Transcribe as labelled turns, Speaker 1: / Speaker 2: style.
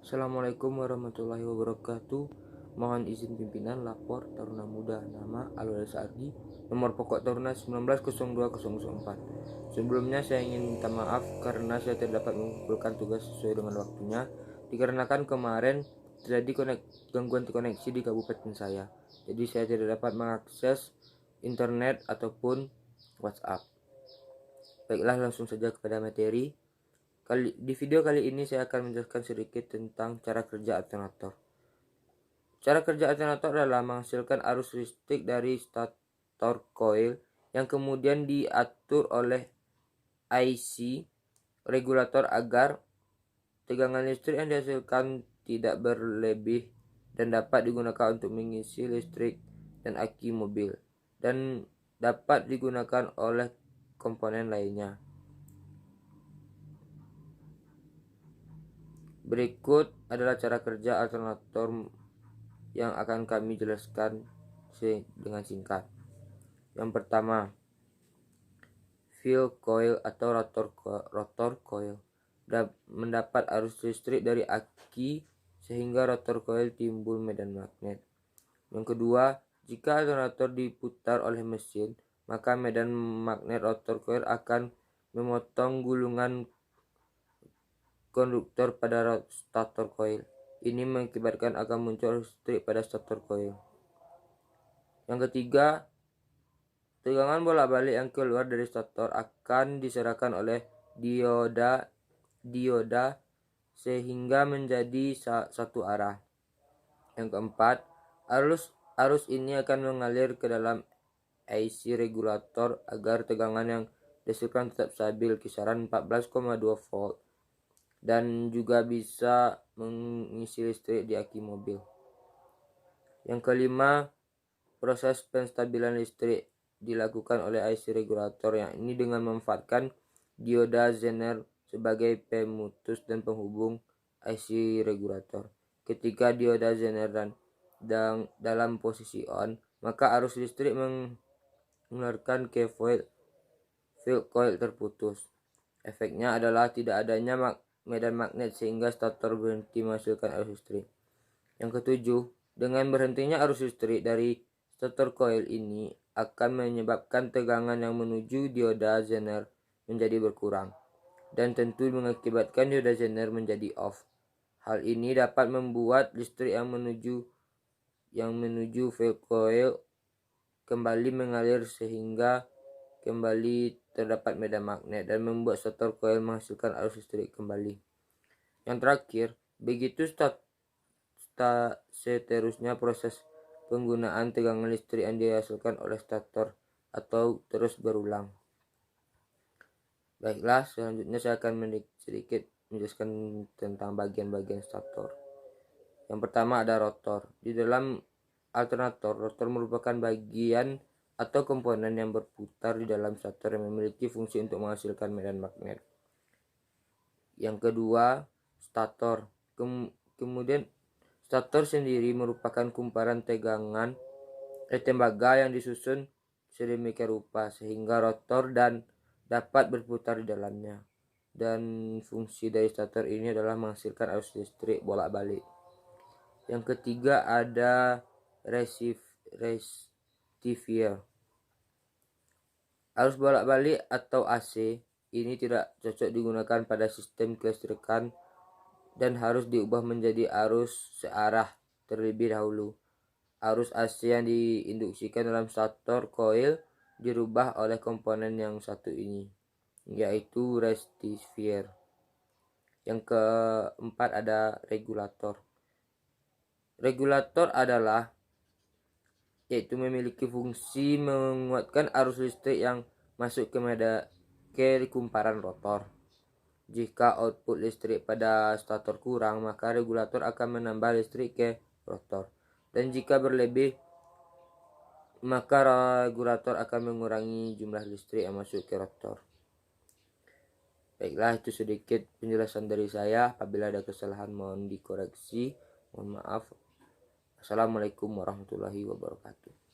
Speaker 1: Assalamualaikum warahmatullahi wabarakatuh. Mohon izin pimpinan lapor Taruna Muda. Nama Alwala Saardi. Nomor pokok Taruna 190204. Sebelumnya saya ingin minta maaf karena saya tidak dapat mengumpulkan tugas sesuai dengan waktunya, dikarenakan kemarin terjadi gangguan koneksi di kabupaten saya. Jadi saya tidak dapat mengakses internet ataupun WhatsApp. Baiklah, langsung saja kepada materi. Di video kali ini saya akan menjelaskan sedikit tentang cara kerja alternator. Cara kerja alternator adalah menghasilkan arus listrik dari stator coil yang kemudian diatur oleh IC regulator agar tegangan listrik yang dihasilkan tidak berlebih dan dapat digunakan untuk mengisi listrik dan aki mobil dan dapat digunakan oleh komponen lainnya. Berikut adalah cara kerja alternator yang akan kami jelaskan dengan singkat. Yang pertama, field coil atau rotor coil mendapat arus listrik dari aki sehingga rotor coil timbul medan magnet. Yang kedua, jika alternator diputar oleh mesin, maka medan magnet rotor coil akan memotong gulungan konduktor pada stator coil. Ini mengakibatkan akan muncul listrik pada stator coil. Yang ketiga, tegangan bolak-balik yang keluar dari stator akan diserahkan oleh dioda sehingga menjadi satu arah. Yang keempat, arus ini akan mengalir ke dalam IC regulator agar tegangan yang dihasilkan tetap stabil kisaran 14,2 volt. Dan juga bisa mengisi listrik di aki mobil. Yang kelima, proses penstabilan listrik dilakukan oleh IC regulator yang ini dengan memanfaatkan dioda Zener sebagai pemutus dan penghubung IC regulator. Ketika dioda Zener dan dalam posisi on, maka arus listrik mengeluarkan ke field coil terputus. Efeknya adalah tidak adanya medan magnet sehingga stator berhenti menghasilkan arus listrik. Yang ketujuh, dengan berhentinya arus listrik dari stator coil ini akan menyebabkan tegangan yang menuju dioda Zener menjadi berkurang dan tentu mengakibatkan dioda Zener menjadi off. Hal ini dapat membuat listrik yang menuju field coil kembali mengalir sehingga kembali terdapat medan magnet dan membuat stator coil menghasilkan arus listrik kembali. Yang terakhir, begitu seterusnya proses penggunaan tegangan listrik yang dihasilkan oleh stator atau terus berulang. Baiklah, selanjutnya saya akan sedikit menjelaskan tentang bagian-bagian stator. Yang pertama ada rotor. Di dalam alternator, rotor merupakan bagian atau komponen yang berputar di dalam stator yang memiliki fungsi untuk menghasilkan medan magnet. Yang kedua, stator. Kemudian stator sendiri merupakan kumparan tembaga yang disusun sedemikian rupa sehingga rotor dan dapat berputar di dalamnya. Dan fungsi dari stator ini adalah menghasilkan arus listrik bolak-balik. Yang ketiga ada rectifier. Arus bolak-balik atau AC ini tidak cocok digunakan pada sistem kelistrikan dan harus diubah menjadi arus searah terlebih dahulu. Arus AC yang diinduksikan dalam stator coil dirubah oleh komponen yang satu ini, yaitu rectifier. Yang keempat ada regulator. Regulator adalah yaitu memiliki fungsi menguatkan arus listrik yang masuk ke kumparan rotor. Jika output listrik pada stator kurang, maka regulator akan menambah listrik ke rotor. Dan jika berlebih, maka regulator akan mengurangi jumlah listrik yang masuk ke rotor. Baiklah, itu sedikit penjelasan dari saya. Apabila ada kesalahan mohon dikoreksi. Mohon maaf. Assalamualaikum warahmatullahi wabarakatuh.